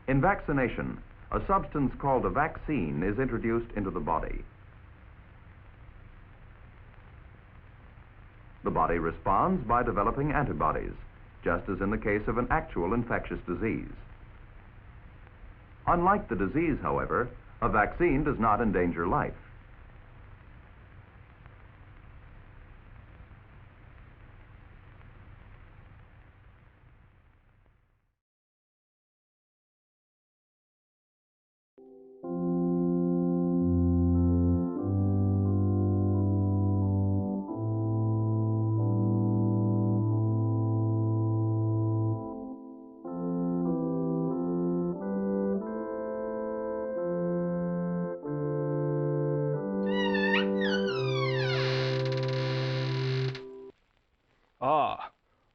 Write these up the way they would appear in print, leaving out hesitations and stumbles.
In vaccination, a substance called a vaccine is introduced into the body. The body responds by developing antibodies, just as in the case of an actual infectious disease. Unlike the disease, however, a vaccine does not endanger life.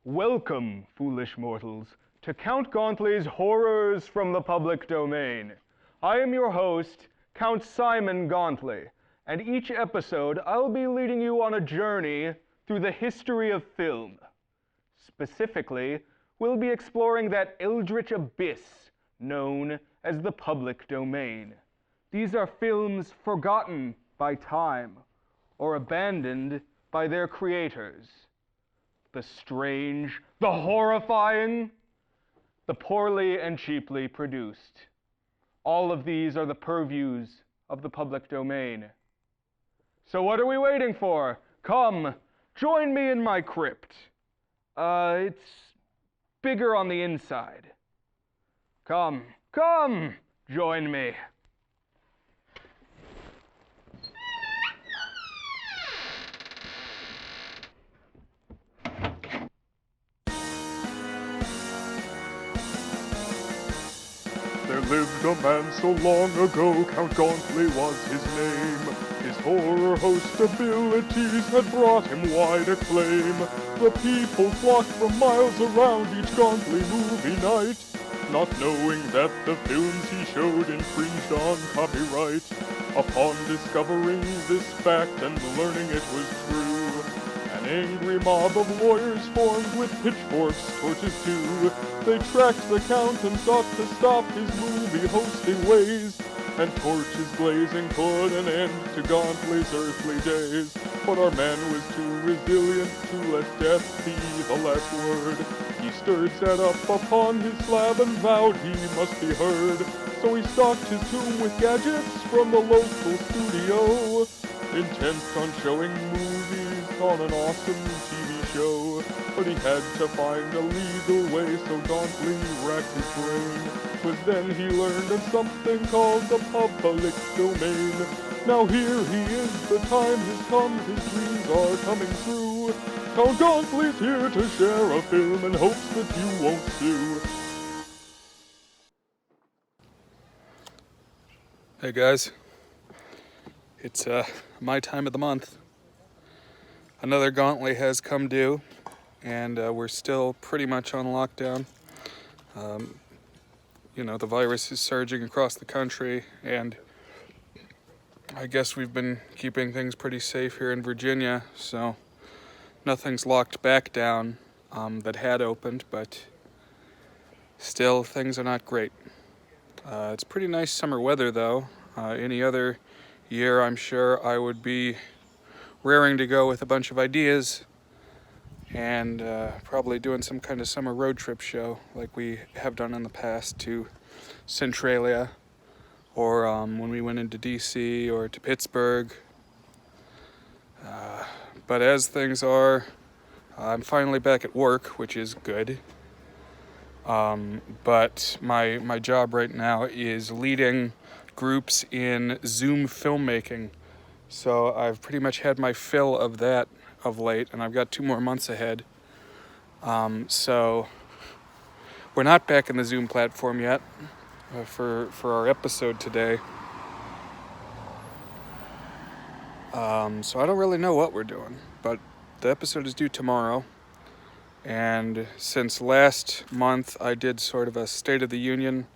Welcome, foolish mortals, to Count Gauntly's Horrors from the Public Domain. I am your host, Count Simon Gauntly, and each episode I'll be leading you on a journey through the history of film. Specifically, we'll be exploring that eldritch abyss known as the public domain. These are films forgotten by time or abandoned by their creators. The strange, the horrifying, the poorly and cheaply produced. All of these are the purviews of the public domain. So what are we waiting for? Come, join me in my crypt. It's bigger on the inside. Come, join me. There lived a man so long ago, Count Gauntly was his name. His horror host abilities had brought him wide acclaim. The people flocked from miles around each Gauntly movie night, not knowing that the films he showed infringed on copyright. Upon discovering this fact and learning it was true, an angry mob of lawyers formed with pitchforks, torches too. They tracked the Count and sought to stop his movie hosting ways, and torches blazing put an end to Gauntly's earthly days. But our man was too resilient to let death be the last word. He stirred, sat up upon his slab and vowed he must be heard. So he stocked his tomb with gadgets from the local studio, intent on showing movies on an awesome TV show. But he had to find a legal way, so Gauntly racked his brain. 'Twas then he learned of something called the public domain. Now here he is, the time has come, his dreams are coming true. Count Gauntly's here to share a film in hopes that you won't sue. Hey guys, it's my time of the month. Another Gauntly has come due, and we're still pretty much on lockdown. The virus is surging across the country, and I guess we've been keeping things pretty safe here in Virginia, so nothing's locked back down that had opened, but still things are not great. It's pretty nice summer weather though. Any other year I'm sure I would be raring to go with a bunch of ideas and probably doing some kind of summer road trip show like we have done in the past to Centralia, or when we went into DC or to Pittsburgh. But as things are, I'm finally back at work, which is good. But my job right now is leading groups in Zoom filmmaking. So I've pretty much had my fill of that of late, and I've got 2 more months ahead. So we're not back in the Zoom platform yet for our episode today. So I don't really know what we're doing, but the episode is due tomorrow. And since last month I did sort of a State of the Union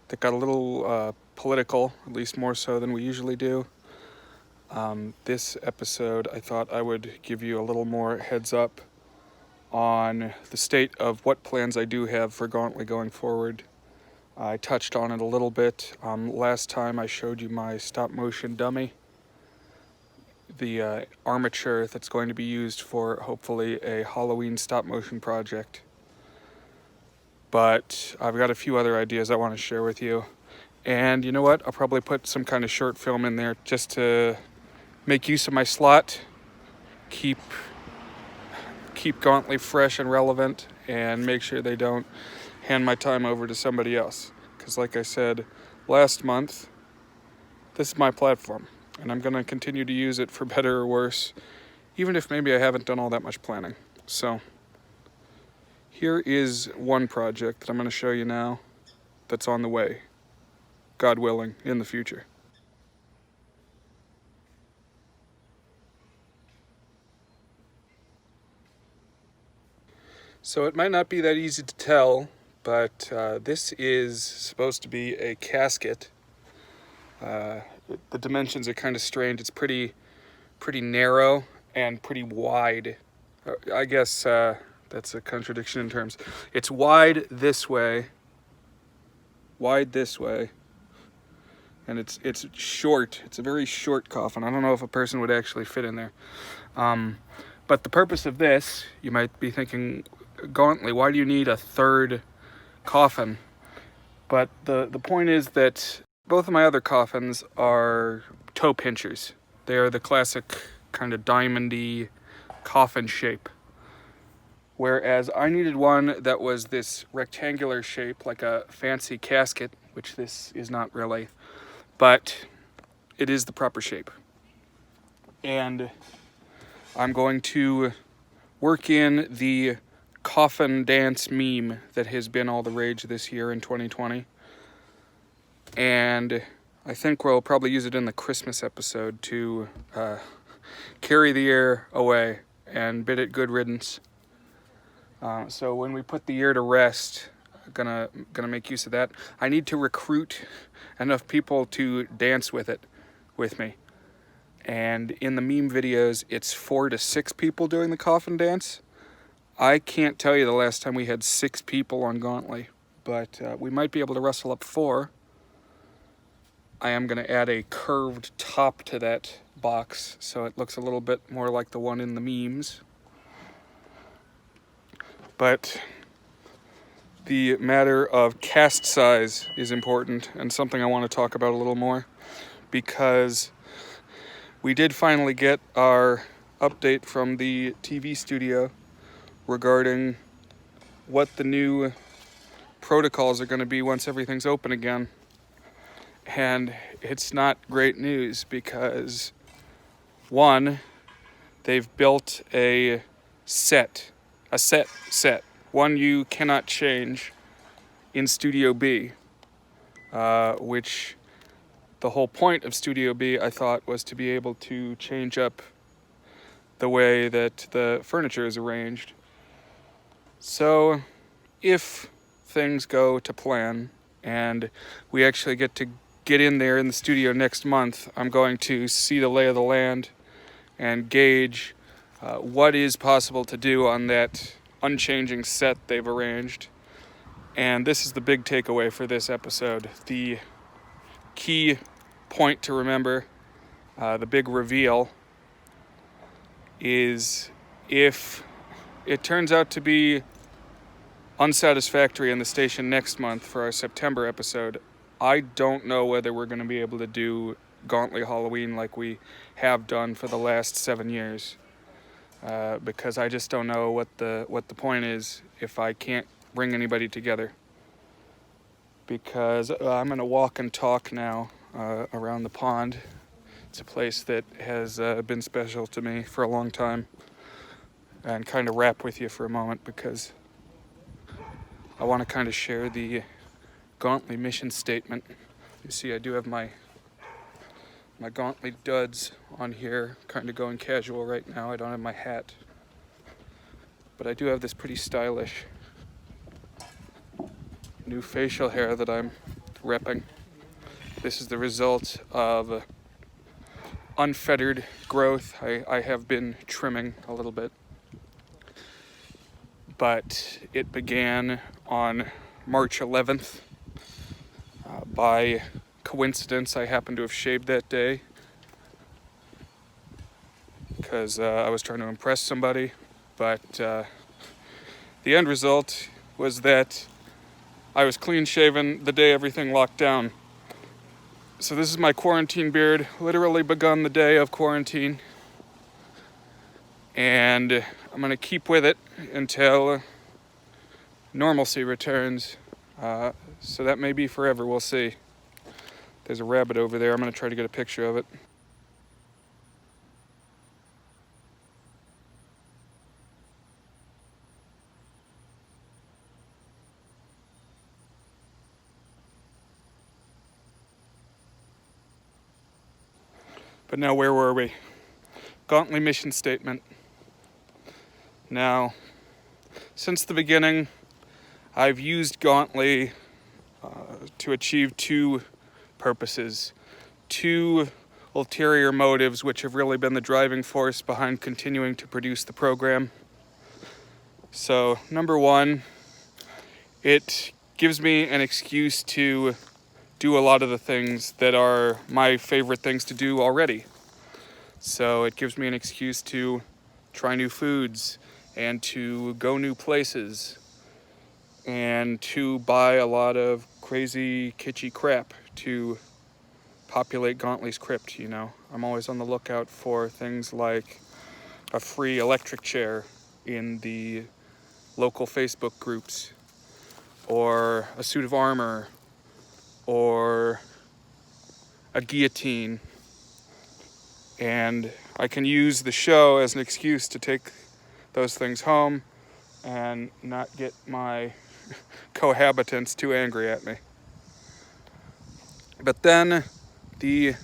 that got a little political, at least more so than we usually do. This episode I thought I would give you a little more heads up on the state of what plans I do have for Gauntly going forward. I touched on it a little bit. Last time I showed you my stop motion dummy, the armature that's going to be used for hopefully a Halloween stop motion project. But I've got a few other ideas I want to share with you. And you know what? I'll probably put some kind of short film in there just to make use of my slot, keep Gauntly fresh and relevant, and make sure they don't hand my time over to somebody else. Because like I said last month, this is my platform, and I'm going to continue to use it for better or worse, even if maybe I haven't done all that much planning. So here is one project that I'm going to show you now that's on the way, God willing, in the future. So it might not be that easy to tell, but this is supposed to be a casket. The dimensions are kind of strange. It's pretty narrow and pretty wide. I guess that's a contradiction in terms. It's wide this way, and it's short. It's a very short coffin. I don't know if a person would actually fit in there. But the purpose of this, you might be thinking, Gauntly, why do you need a third coffin? But the point is that both of my other coffins are toe pinchers. They are the classic kind of diamondy coffin shape. Whereas I needed one that was this rectangular shape, like a fancy casket, which this is not really, but it is the proper shape. And I'm going to work in the coffin dance meme that has been all the rage this year in 2020. And I think we'll probably use it in the Christmas episode to carry the year away and bid it good riddance. So when we put the year to rest, I'm gonna make use of that. I need to recruit enough people to dance with me. And in the meme videos, it's 4 to 6 people doing the coffin dance. I can't tell you the last time we had 6 people on Gauntly, but we might be able to wrestle up 4. I am going to add a curved top to that box so it looks a little bit more like the one in the memes. But the matter of cast size is important, and something I want to talk about a little more, because we did finally get our update from the TV studio regarding what the new protocols are going to be once everything's open again. And it's not great news because, one, they've built a set, one you cannot change in Studio B, which the whole point of Studio B, I thought, was to be able to change up the way that the furniture is arranged. So if things go to plan and we actually get in there in the studio next month, I'm going to see the lay of the land and gauge what is possible to do on that unchanging set they've arranged. And this is the big takeaway for this episode. The key point to remember, the big reveal, is if it turns out to be unsatisfactory in the station next month for our September episode, I don't know whether we're going to be able to do Gauntly Halloween like we have done for the last 7 years, because I just don't know what the point is if I can't bring anybody together. Because I'm going to walk and talk now around the pond. It's a place that has been special to me for a long time, and kind of rap with you for a moment because I want to kind of share the Gauntly mission statement. You see, I do have my Gauntly duds on here, kind of going casual right now. I don't have my hat, but I do have this pretty stylish new facial hair that I'm repping. This is the result of unfettered growth. I have been trimming a little bit, but it began on March 11th By coincidence, I happened to have shaved that day because I was trying to impress somebody, but the end result was that I was clean shaven the day everything locked down. So this is my quarantine beard, literally begun the day of quarantine, and I'm gonna keep with it until normalcy returns. So that may be forever, we'll see. There's a rabbit over there, I'm gonna try to get a picture of it. But now where were we? Gauntly mission statement. Now, since the beginning, I've used Gauntly to achieve two purposes, two ulterior motives which have really been the driving force behind continuing to produce the program. So, number one, it gives me an excuse to do a lot of the things that are my favorite things to do already. So it gives me an excuse to try new foods and to go new places and to buy a lot of crazy kitschy crap to populate Gauntly's crypt, you know. I'm always on the lookout for things like a free electric chair in the local Facebook groups, or a suit of armor, or a guillotine, and I can use the show as an excuse to take those things home and not get my cohabitants too angry at me. But then the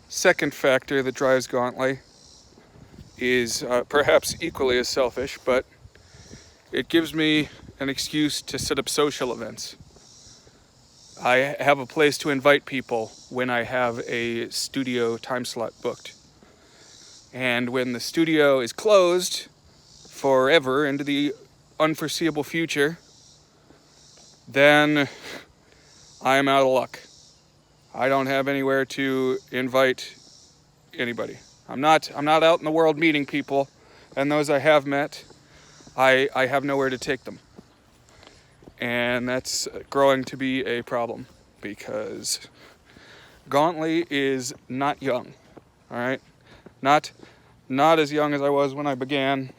second factor that drives Gauntly is perhaps equally as selfish, but it gives me an excuse to set up social events. I have a place to invite people when I have a studio time slot booked. And when the studio is closed forever into the unforeseeable future, then I'm out of luck. I don't have anywhere to invite anybody. I'm not out in the world meeting people, and those I have met, I have nowhere to take them. And that's growing to be a problem because Gauntly is not young, all right? Not as young as I was when I began.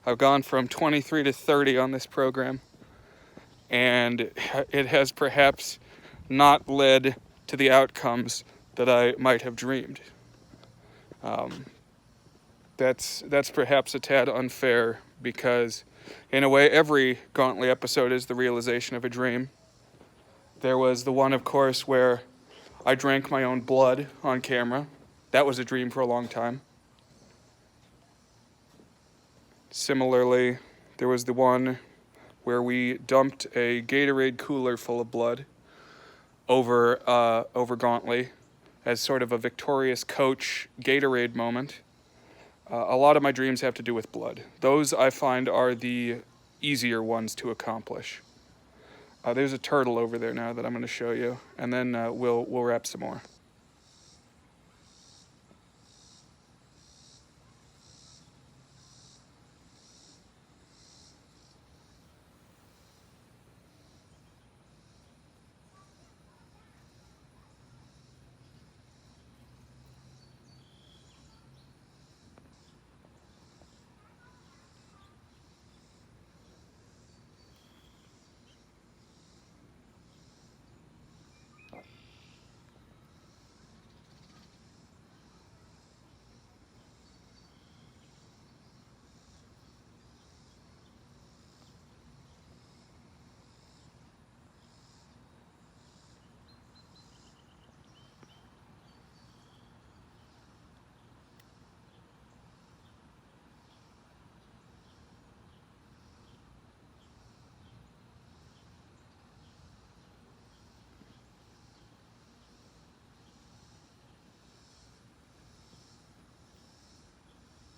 I've gone from 23 to 30 on this program, and it has perhaps not led to the outcomes that I might have dreamed. That's perhaps a tad unfair because in a way, every Gauntly episode is the realization of a dream. There was the one, of course, where I drank my own blood on camera. That was a dream for a long time. Similarly, there was the one where we dumped a Gatorade cooler full of blood over Gauntly as sort of a victorious coach Gatorade moment. A lot of my dreams have to do with blood. Those I find are the easier ones to accomplish. There's a turtle over there now that I'm going to show you, and then we'll wrap some more.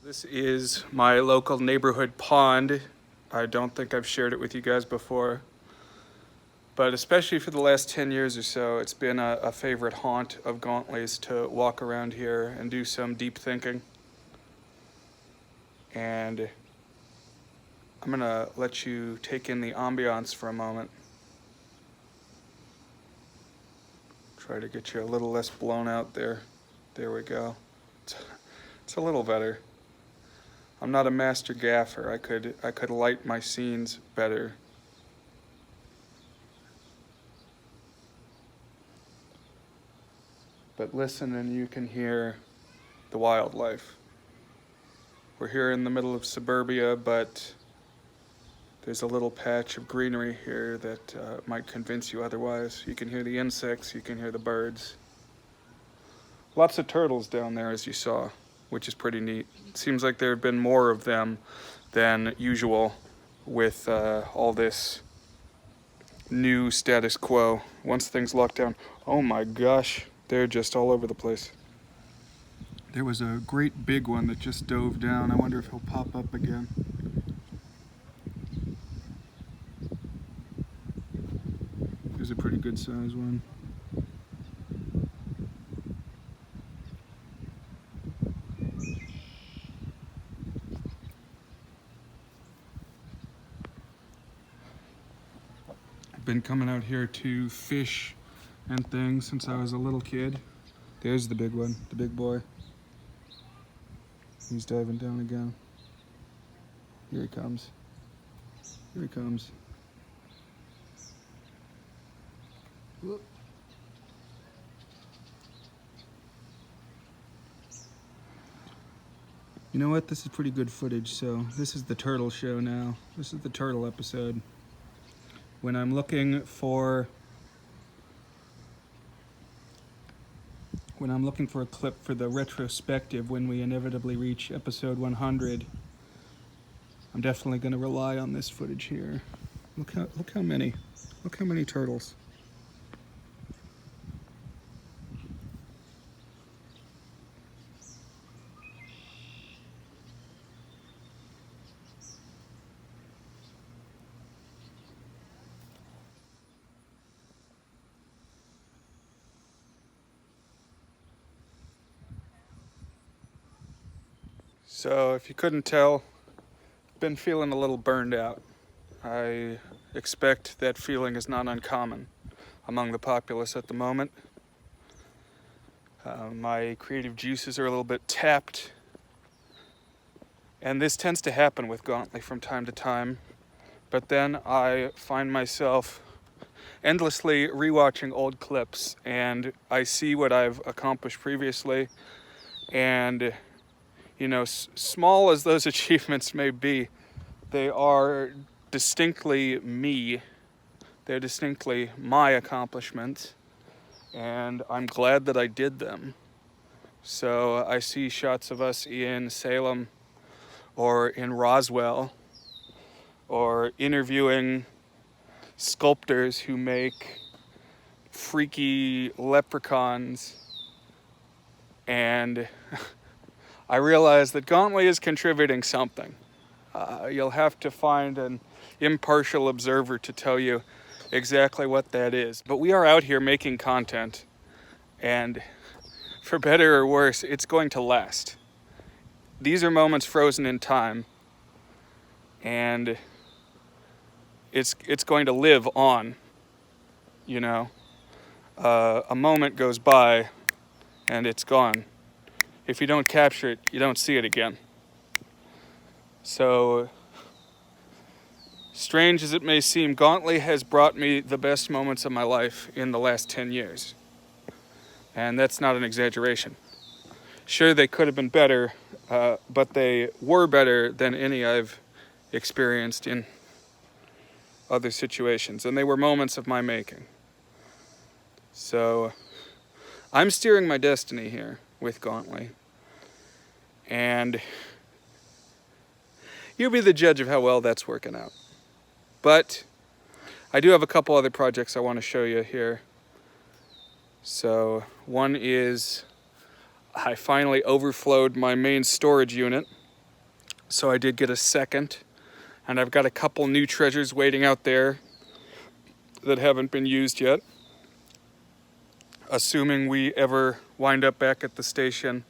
This is my local neighborhood pond. I don't think I've shared it with you guys before, But especially for the last 10 years or so, it's been a favorite haunt of Gauntly's to walk around here and do some deep thinking. And I'm gonna let you take in the ambiance for a moment. Try to get you a little less blown out there. There we go. It's a little better. I'm not a master gaffer. I could light my scenes better. But listen and you can hear the wildlife. We're here in the middle of suburbia, but there's a little patch of greenery here that might convince you otherwise. You can hear the insects, you can hear the birds. Lots of turtles down there, as you saw, which is pretty neat. It seems like there have been more of them than usual with all this new status quo. Once things lock down, oh my gosh, they're just all over the place. There was a great big one that just dove down. I wonder if he'll pop up again. There's a pretty good size one. I've been coming out here to fish and things since I was a little kid. There's the big one, the big boy. He's diving down again. Here he comes. Here he comes. Whoop. You know what? This is pretty good footage, so this is the turtle show now. This is the turtle episode. When I'm looking for a clip for the retrospective when we inevitably reach episode 100, I'm definitely going to rely on this footage here. Look how many turtles. So if you couldn't tell, I've been feeling a little burned out. I expect that feeling is not uncommon among the populace at the moment. My creative juices are a little bit tapped, and this tends to happen with Gauntly from time to time, but then I find myself endlessly rewatching old clips, and I see what I've accomplished previously, and you know, small as those achievements may be, they are distinctly me. They're distinctly my accomplishments, and I'm glad that I did them. So I see shots of us in Salem or in Roswell, or interviewing sculptors who make freaky leprechauns, and I realize that Gauntly is contributing something. You'll have to find an impartial observer to tell you exactly what that is. But we are out here making content, and for better or worse, it's going to last. These are moments frozen in time, and it's going to live on, you know. A moment goes by, and it's gone. If you don't capture it, you don't see it again. So, strange as it may seem, Gauntly has brought me the best moments of my life in the last 10 years. And that's not an exaggeration. Sure, they could have been better, but they were better than any I've experienced in other situations. And they were moments of my making. So, I'm steering my destiny here with Gauntly. And you'll be the judge of how well that's working out. But I do have a couple other projects I want to show you here. So one is I finally overflowed my main storage unit. So I did get a second. And I've got a couple new treasures waiting out there that haven't been used yet. Assuming we ever wind up back at the station,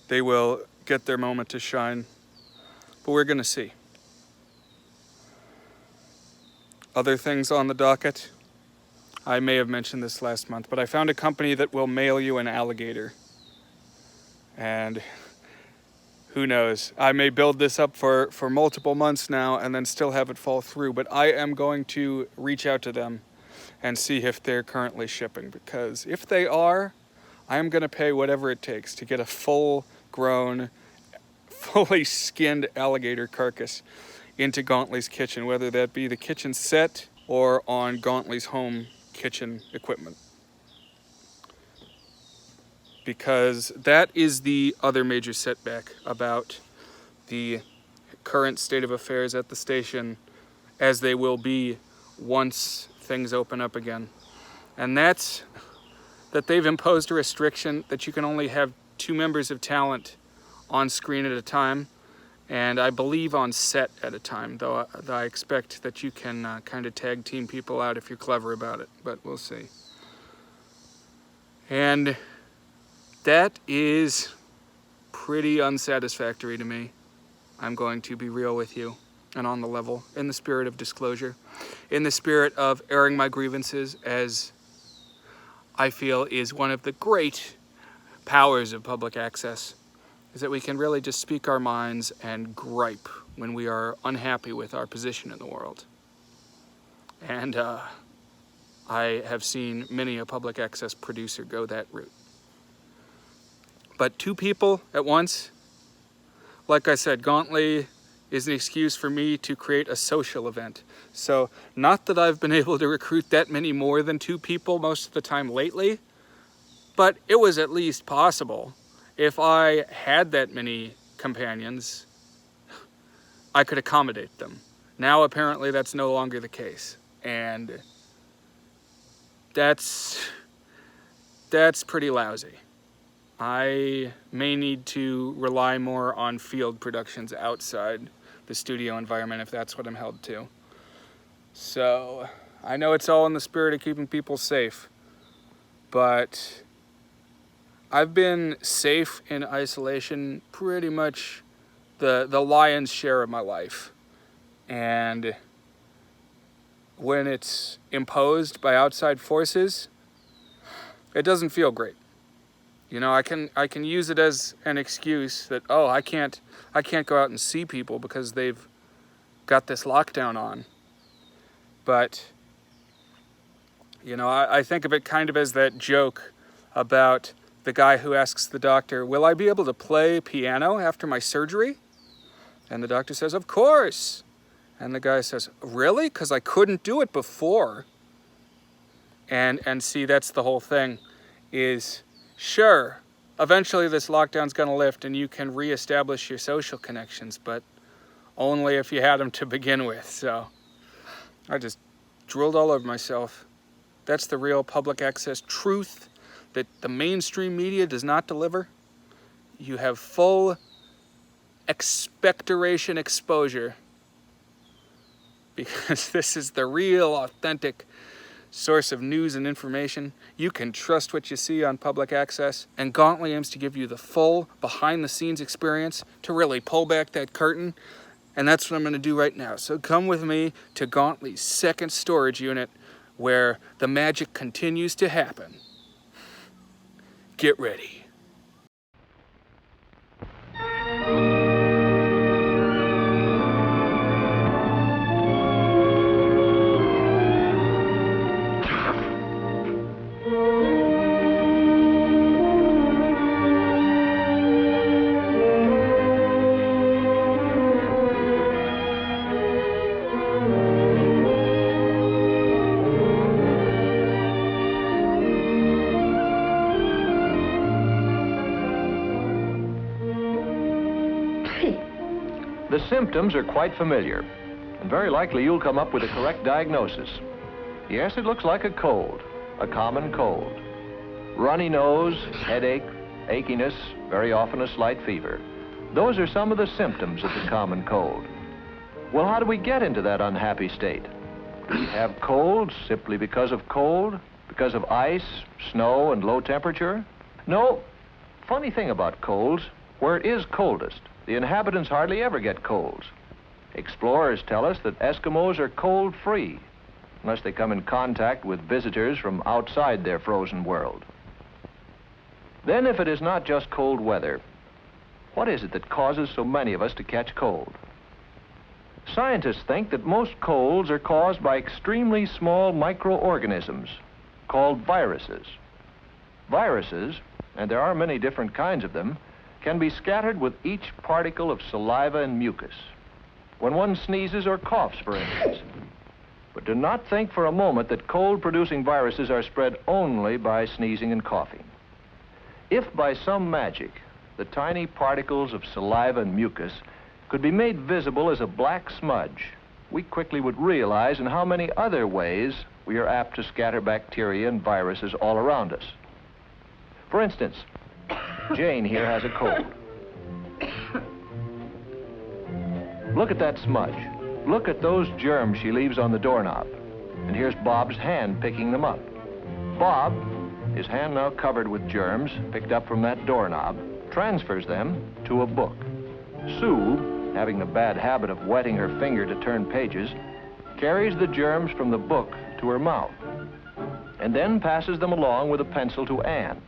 they will get their moment to shine. But we're going to see. Other things on the docket. I may have mentioned this last month, but I found a company that will mail you an alligator. And who knows? I may build this up for multiple months now and then still have it fall through, but I am going to reach out to them and see if they're currently shipping, because if they are, I am going to pay whatever it takes to get a full-grown, fully skinned alligator carcass into Gauntly's kitchen, whether that be the kitchen set or on Gauntly's home kitchen equipment. Because that is the other major setback about the current state of affairs at the station, as they will be once things open up again. And that's that they've imposed a restriction that you can only have 2 members of talent on screen at a time, and I believe on set at a time, though I expect that you can kind of tag team people out if you're clever about it, but we'll see. And that is pretty unsatisfactory to me. I'm going to be real with you and on the level, in the spirit of disclosure, in the spirit of airing my grievances, as I feel is one of the great powers of public access, is that we can really just speak our minds and gripe when we are unhappy with our position in the world. And I have seen many a public access producer go that route. But 2 people at once, like I said, Gauntly is an excuse for me to create a social event. So not that I've been able to recruit that many more than 2 people most of the time lately, but it was at least possible. If I had that many companions, I could accommodate them. Now apparently that's no longer the case. And that's pretty lousy. I may need to rely more on field productions outside the studio environment if that's what I'm held to. So I know it's all in the spirit of keeping people safe, but I've been safe in isolation pretty much the lion's share of my life. And when it's imposed by outside forces, it doesn't feel great. You know, I can use it as an excuse that, oh, I can't go out and see people because they've got this lockdown on. But, you know, I think of it kind of as that joke about the guy who asks the doctor, will I be able to play piano after my surgery? And the doctor says, of course. And the guy says, really? Because I couldn't do it before. And see, that's the whole thing, is sure, eventually this lockdown's going to lift and you can reestablish your social connections, but only if you had them to begin with. So I just drooled all over myself. That's the real public access truth that the mainstream media does not deliver. You have full expectoration exposure, because this is the real, authentic source of news and information. You can trust what you see on public access, and Gauntly aims to give you the full behind-the-scenes experience to really pull back that curtain, and that's what I'm going to do right now. So come with me to Gauntly's second storage unit, where the magic continues to happen. Get ready. The symptoms are quite familiar, and very likely you'll come up with a correct diagnosis. Yes, it looks like a cold, a common cold. Runny nose, headache, achiness, very often a slight fever. Those are some of the symptoms of the common cold. Well, how do we get into that unhappy state? Do we have colds simply because of cold? Because of ice, snow, and low temperature? No. Funny thing about colds, where it is coldest, the inhabitants hardly ever get colds. Explorers tell us that Eskimos are cold-free, unless they come in contact with visitors from outside their frozen world. Then, if it is not just cold weather, what is it that causes so many of us to catch cold? Scientists think that most colds are caused by extremely small microorganisms called viruses. Viruses, and there are many different kinds of them, can be scattered with each particle of saliva and mucus when one sneezes or coughs, for instance. But do not think for a moment that cold-producing viruses are spread only by sneezing and coughing. If by some magic the tiny particles of saliva and mucus could be made visible as a black smudge, we quickly would realize in how many other ways we are apt to scatter bacteria and viruses all around us. For instance, Jane here has a cold. Look at that smudge. Look at those germs she leaves on the doorknob. And here's Bob's hand picking them up. Bob, his hand now covered with germs picked up from that doorknob, transfers them to a book. Sue, having the bad habit of wetting her finger to turn pages, carries the germs from the book to her mouth, and then passes them along with a pencil to Anne.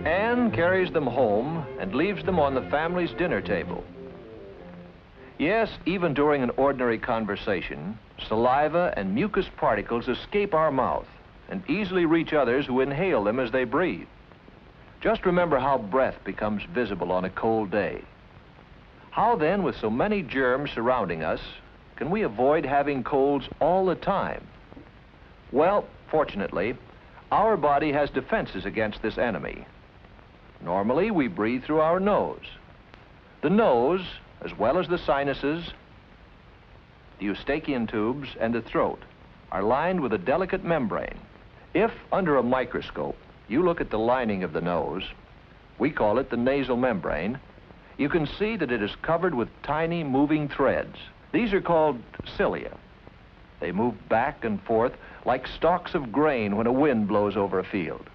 Anne carries them home and leaves them on the family's dinner table. Yes, even during an ordinary conversation, saliva and mucus particles escape our mouth and easily reach others who inhale them as they breathe. Just remember how breath becomes visible on a cold day. How then, with so many germs surrounding us, can we avoid having colds all the time? Well, fortunately, our body has defenses against this enemy. Normally, we breathe through our nose. The nose, as well as the sinuses, the eustachian tubes, and the throat, are lined with a delicate membrane. If, under a microscope, you look at the lining of the nose, we call it the nasal membrane, you can see that it is covered with tiny moving threads. These are called cilia. They move back and forth like stalks of grain when a wind blows over a field.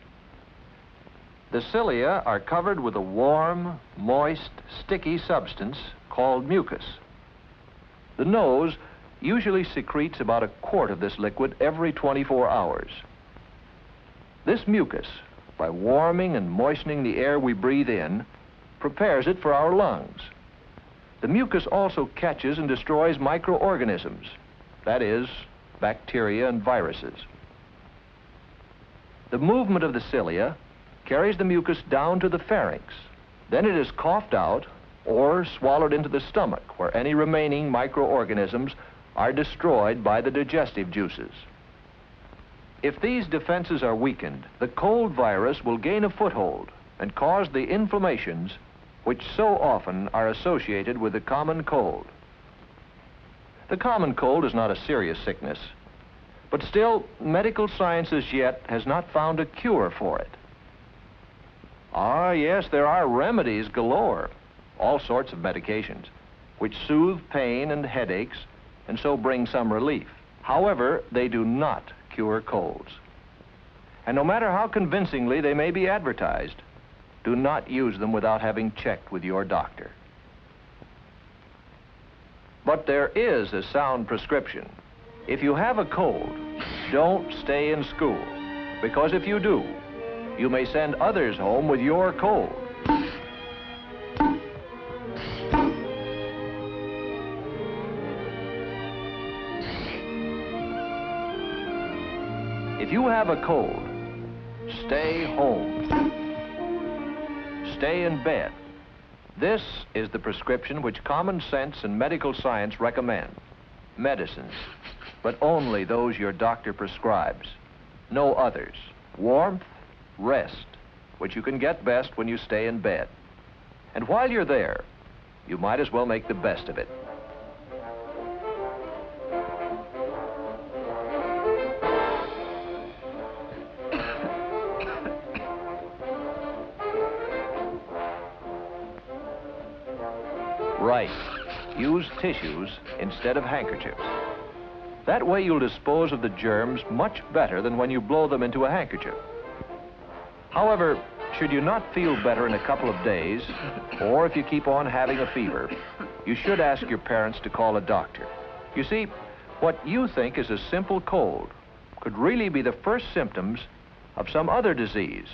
The cilia are covered with a warm, moist, sticky substance called mucus. The nose usually secretes about a quart of this liquid every 24 hours. This mucus, by warming and moistening the air we breathe in, prepares it for our lungs. The mucus also catches and destroys microorganisms, that is, bacteria and viruses. The movement of the cilia carries the mucus down to the pharynx. Then it is coughed out or swallowed into the stomach, where any remaining microorganisms are destroyed by the digestive juices. If these defenses are weakened, the cold virus will gain a foothold and cause the inflammations which so often are associated with the common cold. The common cold is not a serious sickness, but still, medical science as yet has not found a cure for it. Ah, yes, there are remedies galore, all sorts of medications, which soothe pain and headaches and so bring some relief. However, they do not cure colds. And no matter how convincingly they may be advertised, do not use them without having checked with your doctor. But there is a sound prescription. If you have a cold, don't stay in school, because if you do, you may send others home with your cold. If you have a cold, stay home. Stay in bed. This is the prescription which common sense and medical science recommend. Medicines, but only those your doctor prescribes. No others. Warmth, rest, which you can get best when you stay in bed. And while you're there, you might as well make the best of it. Right. use tissues instead of handkerchiefs. That way you'll dispose of the germs much better than when you blow them into a handkerchief. However, should you not feel better in a couple of days, or if you keep on having a fever, you should ask your parents to call a doctor. You see, what you think is a simple cold could really be the first symptoms of some other disease,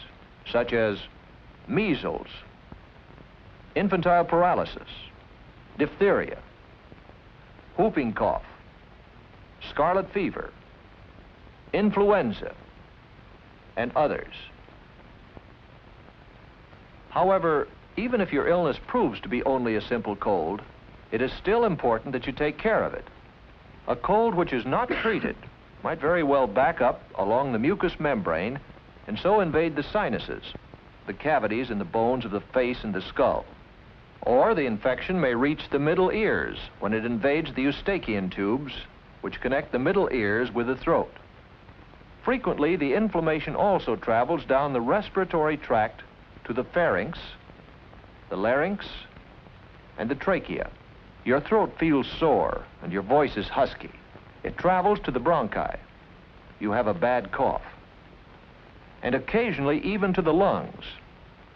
such as measles, infantile paralysis, diphtheria, whooping cough, scarlet fever, influenza, and others. However, even if your illness proves to be only a simple cold, it is still important that you take care of it. A cold which is not treated might very well back up along the mucous membrane and so invade the sinuses, the cavities in the bones of the face and the skull. Or the infection may reach the middle ears when it invades the eustachian tubes, which connect the middle ears with the throat. Frequently, the inflammation also travels down the respiratory tract to the pharynx, the larynx, and the trachea. Your throat feels sore and your voice is husky. It travels to the bronchi. You have a bad cough. And occasionally even to the lungs,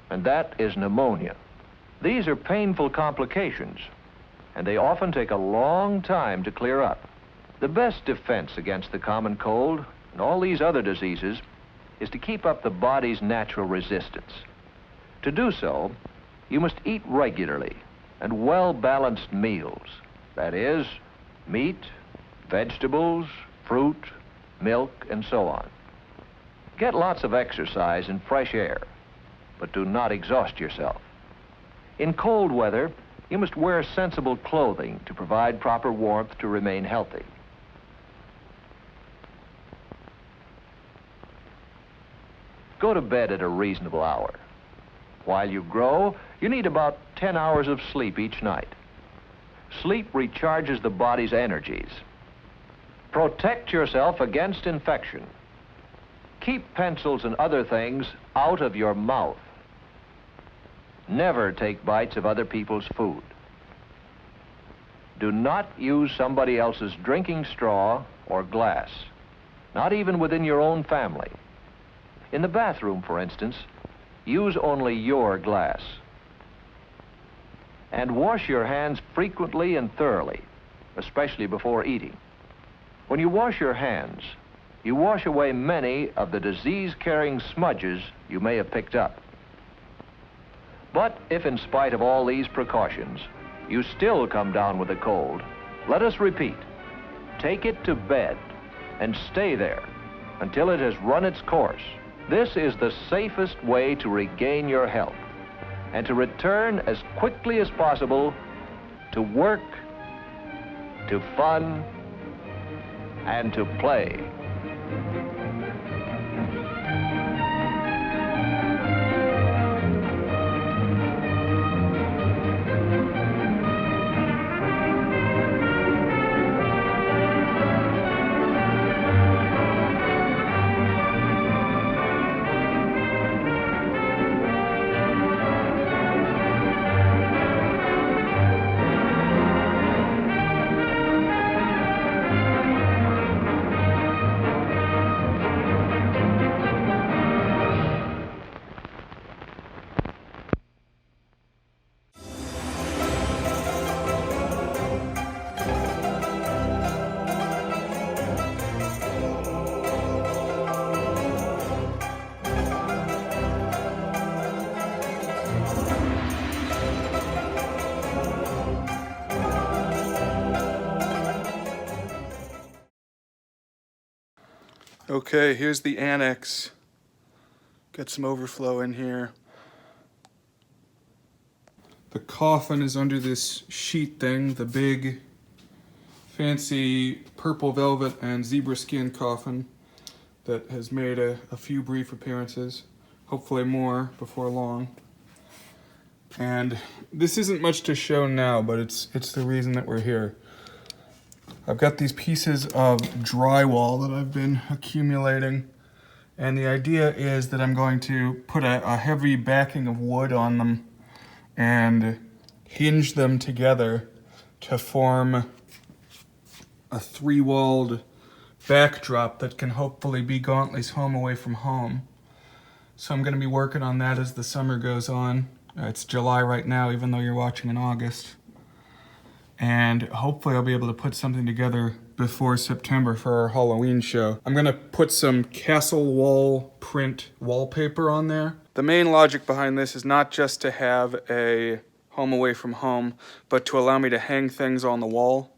and that is pneumonia. These are painful complications, and they often take a long time to clear up. The best defense against the common cold and all these other diseases is to keep up the body's natural resistance. To do so, you must eat regularly and well-balanced meals. That is, meat, vegetables, fruit, milk, and so on. Get lots of exercise and fresh air, but do not exhaust yourself. In cold weather, you must wear sensible clothing to provide proper warmth to remain healthy. Go to bed at a reasonable hour. While you grow, you need about 10 hours of sleep each night. Sleep recharges the body's energies. Protect yourself against infection. Keep pencils and other things out of your mouth. Never take bites of other people's food. Do not use somebody else's drinking straw or glass, not even within your own family. In the bathroom, for instance, use only your glass. And wash your hands frequently and thoroughly, especially before eating. When you wash your hands, you wash away many of the disease-carrying smudges you may have picked up. But if in spite of all these precautions, you still come down with a cold, let us repeat, take it to bed and stay there until it has run its course. This is the safest way to regain your health and to return as quickly as possible to work, to fun, and to play. Okay, here's the annex. Get some overflow in here. The coffin is under this sheet thing, the big, fancy purple velvet and zebra skin coffin that has made a few brief appearances, hopefully more before long. And this isn't much to show now, but it's the reason that we're here. I've got these pieces of drywall that I've been accumulating, and the idea is that I'm going to put a heavy backing of wood on them and hinge them together to form a 3-walled backdrop that can hopefully be Gauntly's home away from home. So I'm going to be working on that as the summer goes on. It's July right now, even though you're watching in August. And hopefully I'll be able to put something together before September for our Halloween show. I'm going to put some castle wall print wallpaper on there. The main logic behind this is not just to have a home away from home, but to allow me to hang things on the wall,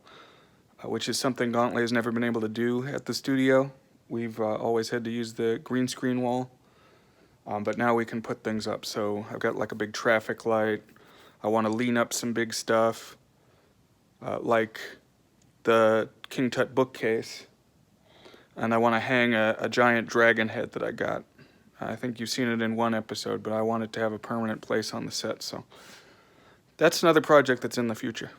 which is something Gauntly has never been able to do at the studio. We've always had to use the green screen wall, but now we can put things up. So I've got like a big traffic light. I want to lean up some big stuff, like the King Tut bookcase, and I want to hang a giant dragon head that I got. I think you've seen it in one episode, but I want it to have a permanent place on the set, so that's another project that's in the future.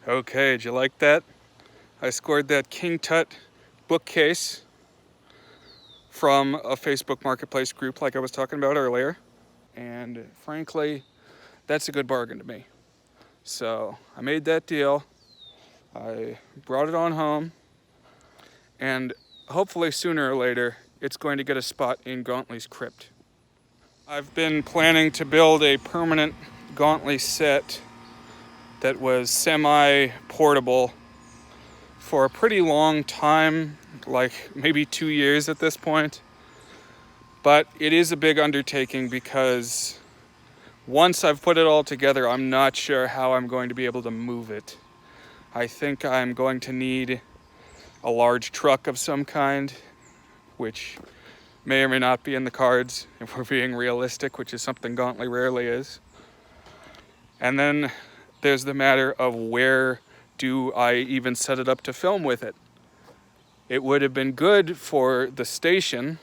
Okay, did you like that? I scored that King Tut bookcase from a Facebook Marketplace group like I was talking about earlier, and frankly, that's a good bargain to me. So I made that deal, I brought it on home, and hopefully sooner or later it's going to get a spot in Gauntly's crypt. I've been planning to build a permanent Gauntly set that was semi-portable for a pretty long time, like maybe 2 years at this point. But it is a big undertaking because once I've put it all together, I'm not sure how I'm going to be able to move it. I think I'm going to need a large truck of some kind, which may or may not be in the cards if we're being realistic, which is something Gauntly rarely is. And then there's the matter of where do I even set it up to film with it. It would have been good for the station,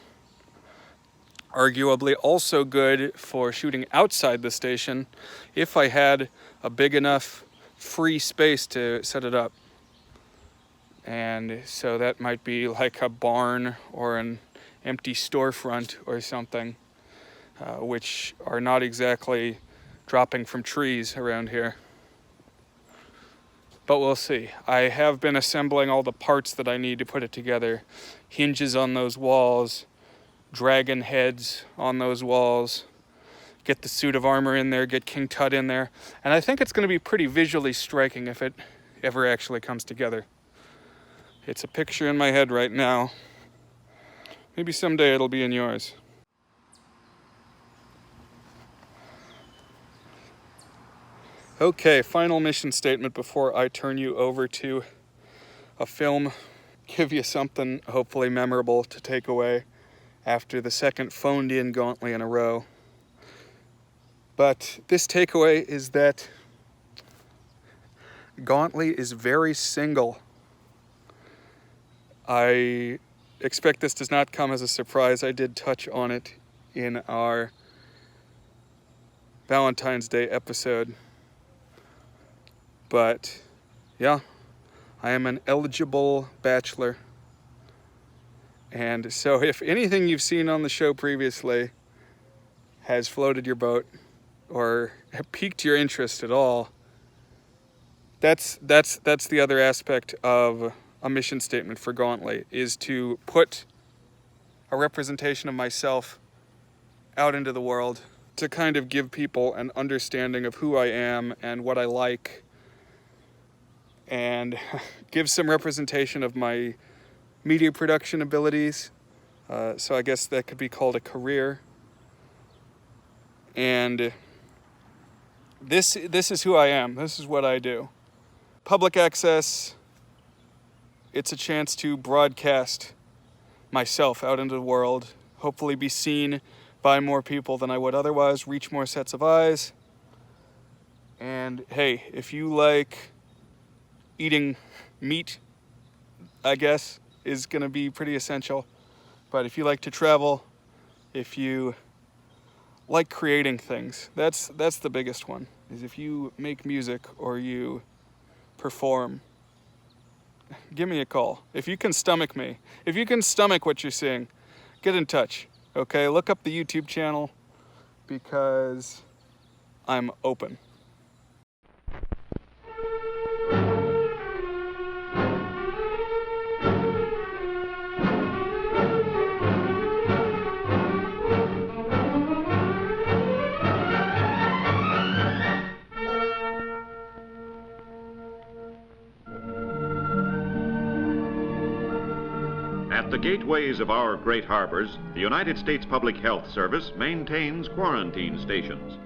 arguably also good for shooting outside the station if I had a big enough free space to set it up. And so that might be like a barn or an empty storefront or something, which are not exactly dropping from trees around here. But we'll see. I have been assembling all the parts that I need to put it together. Hinges on those walls, dragon heads on those walls, get the suit of armor in there, get King Tut in there. And I think it's going to be pretty visually striking if it ever actually comes together. It's a picture in my head right now. Maybe someday it'll be in yours. Okay, final mission statement before I turn you over to a film. Give you something hopefully memorable to take away after the second phoned-in Gauntly in a row. But this takeaway is that Gauntly is very single. I expect this does not come as a surprise. I did touch on it in our Valentine's Day episode. But yeah, I am an eligible bachelor. And so if anything you've seen on the show previously has floated your boat or piqued your interest at all, that's the other aspect of a mission statement for Gauntly, is to put a representation of myself out into the world to kind of give people an understanding of who I am and what I like, and give some representation of my media production abilities. So I guess that could be called a career. And this is who I am. This is what I do. Public access. It's a chance to broadcast myself out into the world, hopefully be seen by more people than I would otherwise, reach more sets of eyes. And hey, if you like eating meat, I guess, is going to be pretty essential. But if you like to travel, if you like creating things, that's the biggest one, is if you make music or you perform, give me a call. If you can stomach me, if you can stomach what you're seeing, get in touch, okay? Look up the YouTube channel because I'm open. the gateways of our great harbors, the United States Public Health Service maintains quarantine stations.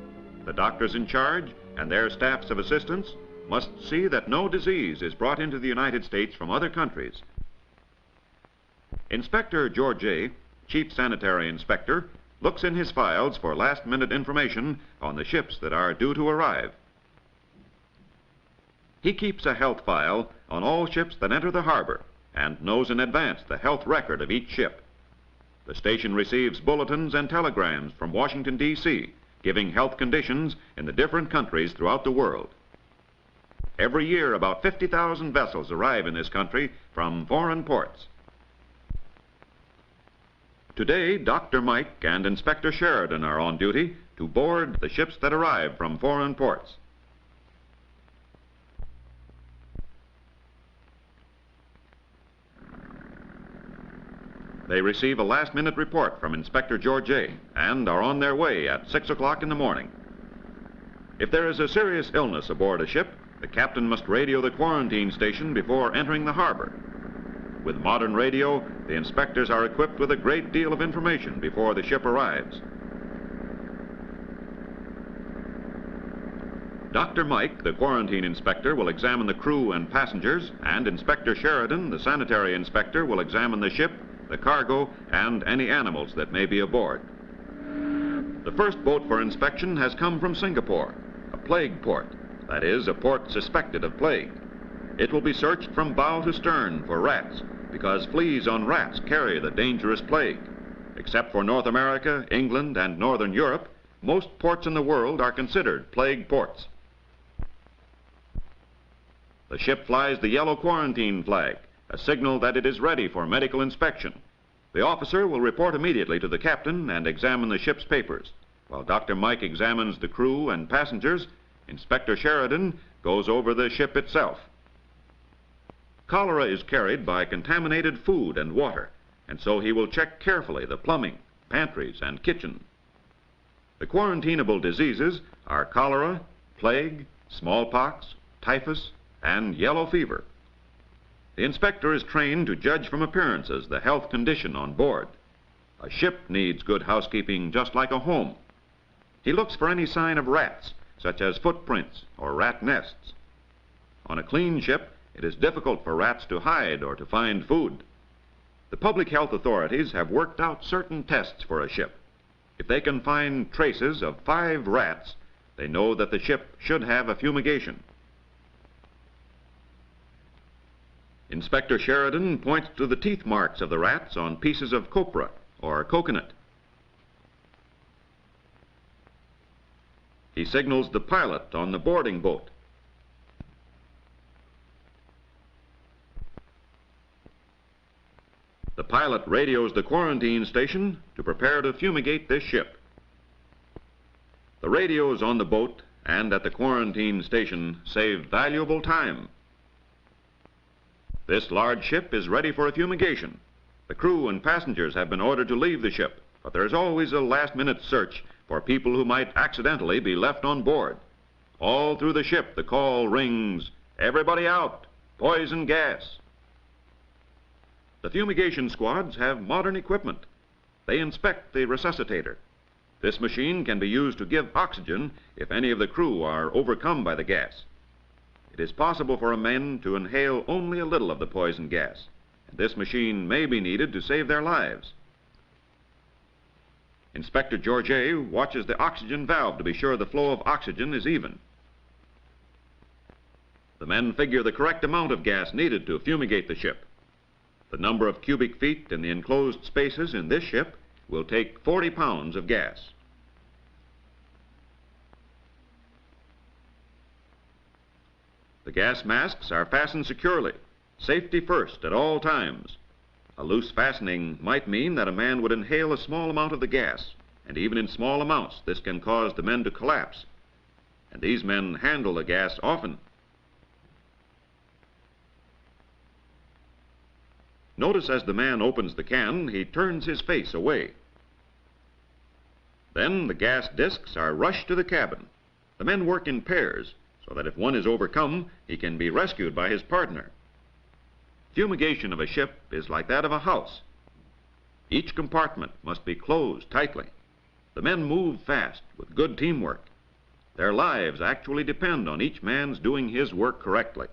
The doctors in charge and their staffs of assistants must see that no disease is brought into the United States from other countries. Inspector George, Chief Sanitary Inspector, looks in his files for last-minute information on the ships that are due to arrive. He keeps a health file on all ships that enter the harbor and knows in advance the health record of each ship. The station receives bulletins and telegrams from Washington, D.C., giving health conditions in the different countries throughout the world. Every year, about 50,000 vessels arrive in this country from foreign ports. Today, Dr. Mike and Inspector Sheridan are on duty to board the ships that arrive from foreign ports. They receive a last-minute report from Inspector George and are on their way at 6 o'clock in the morning. If there is a serious illness aboard a ship, the captain must radio the quarantine station before entering the harbor. With modern radio, the inspectors are equipped with a great deal of information before the ship arrives. Dr. Mike, the quarantine inspector, will examine the crew and passengers, and Inspector Sheridan, the sanitary inspector, will examine the ship, the cargo, and any animals that may be aboard. The first boat for inspection has come from Singapore, a plague port, that is, a port suspected of plague. It will be searched from bow to stern for rats, because fleas on rats carry the dangerous plague. Except for North America, England, and Northern Europe, most ports in the world are considered plague ports. The ship flies the yellow quarantine flag, a signal that it is ready for medical inspection. The officer will report immediately to the captain and examine the ship's papers. While Dr. Mike examines the crew and passengers, Inspector Sheridan goes over the ship itself. Cholera is carried by contaminated food and water, and so he will check carefully the plumbing, pantries, and kitchen. The quarantinable diseases are cholera, plague, smallpox, typhus, and yellow fever. The inspector is trained to judge from appearances the health condition on board. A ship needs good housekeeping just like a home. He looks for any sign of rats, such as footprints or rat nests. On a clean ship, it is difficult for rats to hide or to find food. The public health authorities have worked out certain tests for a ship. If they can find traces of 5 rats, they know that the ship should have a fumigation. Inspector Sheridan points to the teeth marks of the rats on pieces of copra or coconut. He signals the pilot on the boarding boat. The pilot radios the quarantine station to prepare to fumigate this ship. The radios on the boat and at the quarantine station save valuable time. This large ship is ready for a fumigation. The crew and passengers have been ordered to leave the ship, but there's always a last-minute search for people who might accidentally be left on board. All through the ship, the call rings, "Everybody out! Poison gas!" The fumigation squads have modern equipment. They inspect the resuscitator. This machine can be used to give oxygen if any of the crew are overcome by the gas. It is possible for a man to inhale only a little of the poison gas, and this machine may be needed to save their lives. Inspector George watches the oxygen valve to be sure the flow of oxygen is even. The men figure the correct amount of gas needed to fumigate the ship. The number of cubic feet in the enclosed spaces in this ship will take 40 pounds of gas. The gas masks are fastened securely, safety first at all times. A loose fastening might mean that a man would inhale a small amount of the gas, and even in small amounts this can cause the men to collapse. And these men handle the gas often. Notice as the man opens the can, he turns his face away. Then the gas discs are rushed to the cabin. The men work in pairs, so that if one is overcome, he can be rescued by his partner. Fumigation of a ship is like that of a house. Each compartment must be closed tightly. The men move fast with good teamwork. Their lives actually depend on each man's doing his work correctly.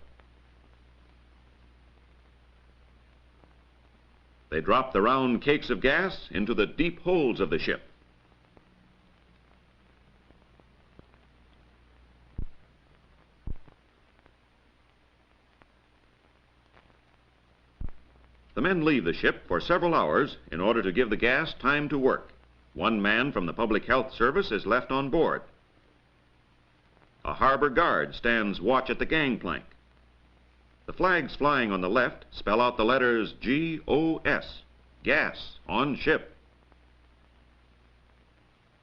They drop the round cakes of gas into the deep holds of the ship. The men leave the ship for several hours in order to give the gas time to work. One man from the Public Health Service is left on board. A harbor guard stands watch at the gangplank. The flags flying on the left spell out the letters G-O-S, gas on ship.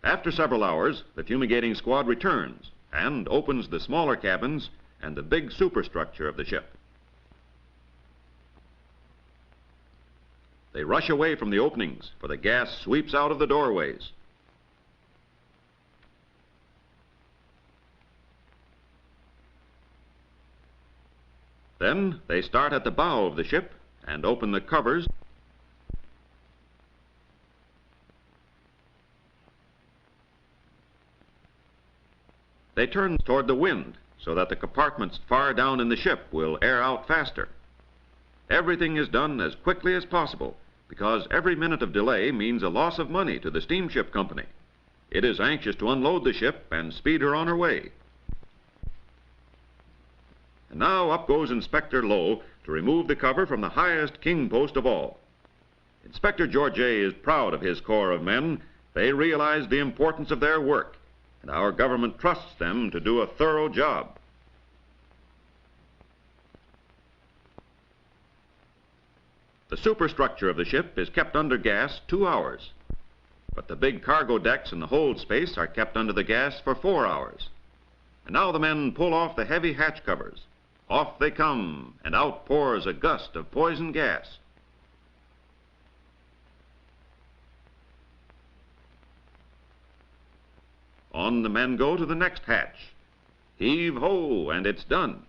After several hours, the fumigating squad returns and opens the smaller cabins and the big superstructure of the ship. They rush away from the openings, for the gas sweeps out of the doorways. Then they start at the bow of the ship and open the covers. They turn toward the wind so that the compartments far down in the ship will air out faster. Everything is done as quickly as possible because every minute of delay means a loss of money to the steamship company. It is anxious to unload the ship and speed her on her way. And now up goes Inspector Lowe to remove the cover from the highest king post of all. Inspector Georget is proud of his corps of men. They realize the importance of their work, and our government trusts them to do a thorough job. The superstructure of the ship is kept under gas 2 hours, but the big cargo decks and the hold space are kept under the gas for 4 hours. And now the men pull off the heavy hatch covers. Off they come, and out pours a gust of poison gas. On the men go to the next hatch. Heave ho, and it's done.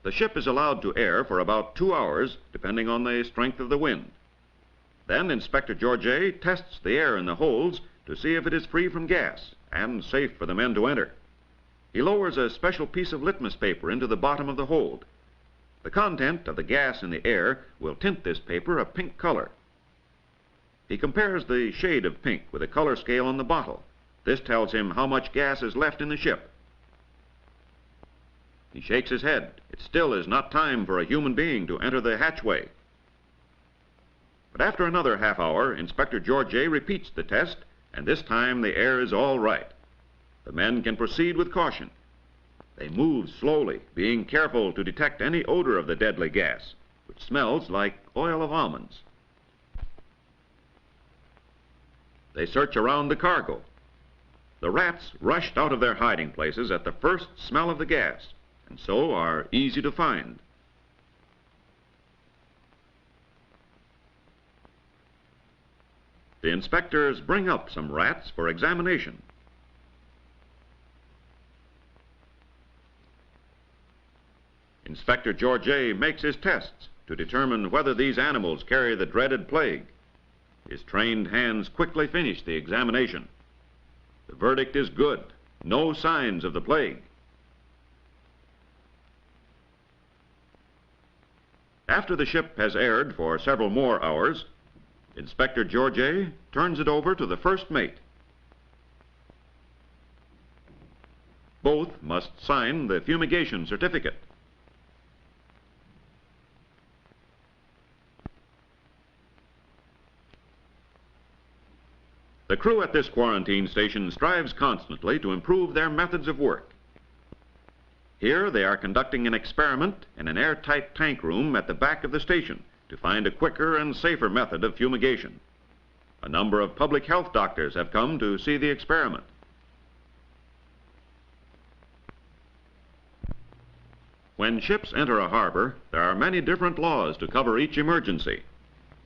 The ship is allowed to air for about 2 hours, depending on the strength of the wind. Then Inspector Georget tests the air in the holds to see if it is free from gas and safe for the men to enter. He lowers a special piece of litmus paper into the bottom of the hold. The content of the gas in the air will tint this paper a pink color. He compares the shade of pink with a color scale on the bottle. This tells him how much gas is left in the ship. He shakes his head. It still is not time for a human being to enter the hatchway. But after another half hour, Inspector Georget repeats the test, and this time the air is all right. The men can proceed with caution. They move slowly, being careful to detect any odor of the deadly gas, which smells like oil of almonds. They search around the cargo. The rats rushed out of their hiding places at the first smell of the gas, and so are easy to find. The inspectors bring up some rats for examination. Inspector Georget makes his tests to determine whether these animals carry the dreaded plague. His trained hands quickly finish the examination. The verdict is good. No signs of the plague. After the ship has aired for several more hours, Inspector Georget turns it over to the first mate. Both must sign the fumigation certificate. The crew at this quarantine station strives constantly to improve their methods of work. Here they are conducting an experiment in an airtight tank room at the back of the station to find a quicker and safer method of fumigation. A number of public health doctors have come to see the experiment. When ships enter a harbor, there are many different laws to cover each emergency.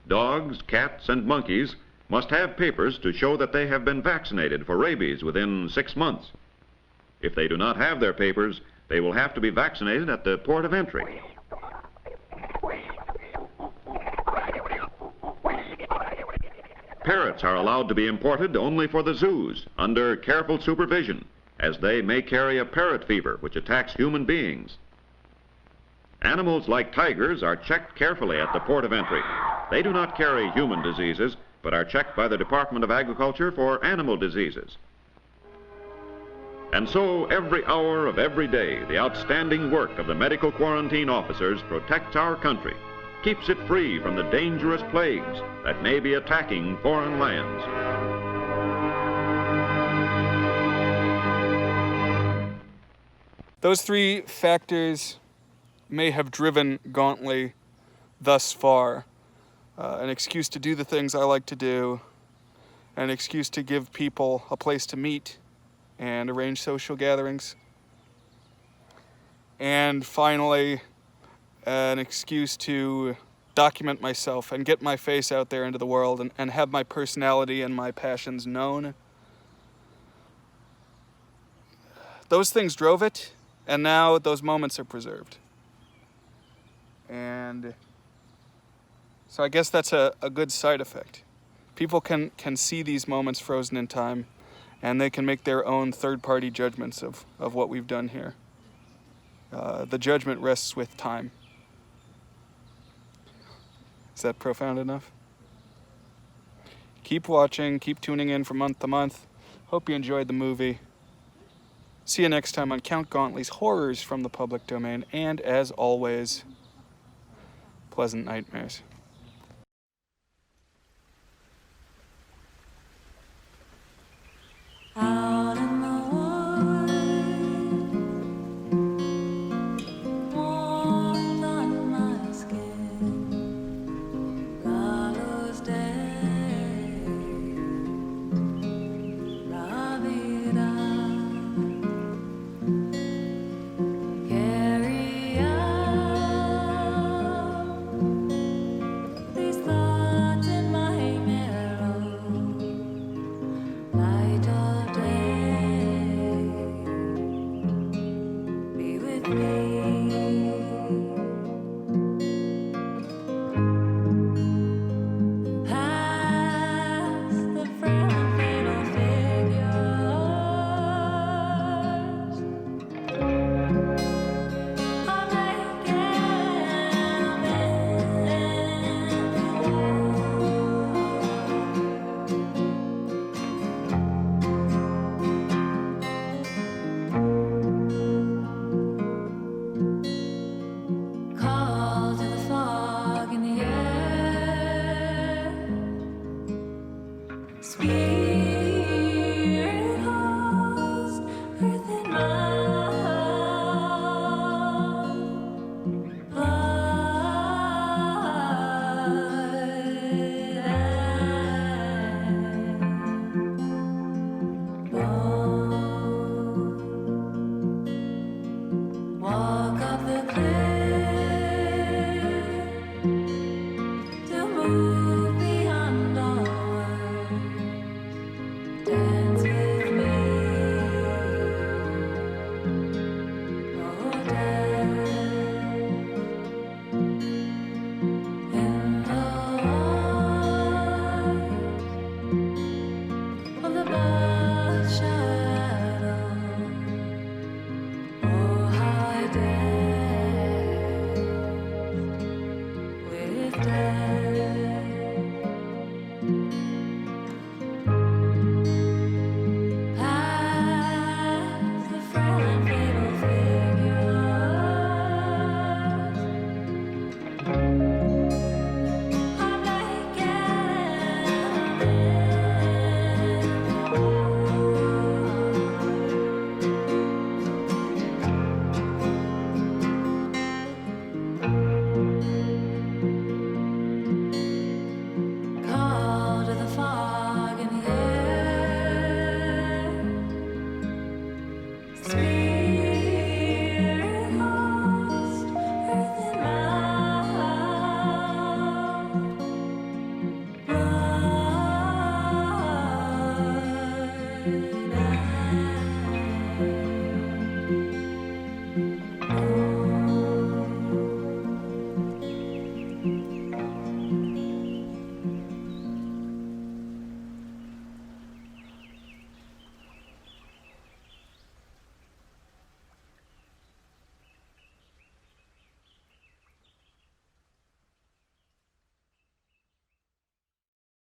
Dogs, cats, and monkeys must have papers to show that they have been vaccinated for rabies within 6 months. If they do not have their papers, they will have to be vaccinated at the port of entry. Parrots are allowed to be imported only for the zoos under careful supervision, as they may carry a parrot fever which attacks human beings. Animals like tigers are checked carefully at the port of entry. They do not carry human diseases, but are checked by the Department of Agriculture for animal diseases. And so, every hour of every day, the outstanding work of the medical quarantine officers protects our country, keeps it free from the dangerous plagues that may be attacking foreign lands. Those three factors may have driven Gauntly thus far. An excuse to do the things I like to do, an excuse to give people a place to meet and arrange social gatherings, and finally, an excuse to document myself and get my face out there into the world and have my personality and my passions known. Those things drove it, and now those moments are preserved. And so I guess that's a good side effect. People can see these moments frozen in time, and they can make their own third-party judgments of what we've done here. The judgment rests with time. Is that profound enough? Keep watching, keep tuning in from month to month. Hope you enjoyed the movie. See you next time on Count Gauntly's Horrors from the Public Domain, and as always, pleasant nightmares. Out in the woods, warmth on my skin, Lalo's day, La vida, carry out these thoughts in my marrow, light of day, be with me. Past the frown fatal figures, I'm call to the fog in the air, spirit host, earth in mouth, blood and bone. Walk up the cliff to move beyond all words. Dance with me, oh dance in the light of the birth shadow. Oh, how I dance with death.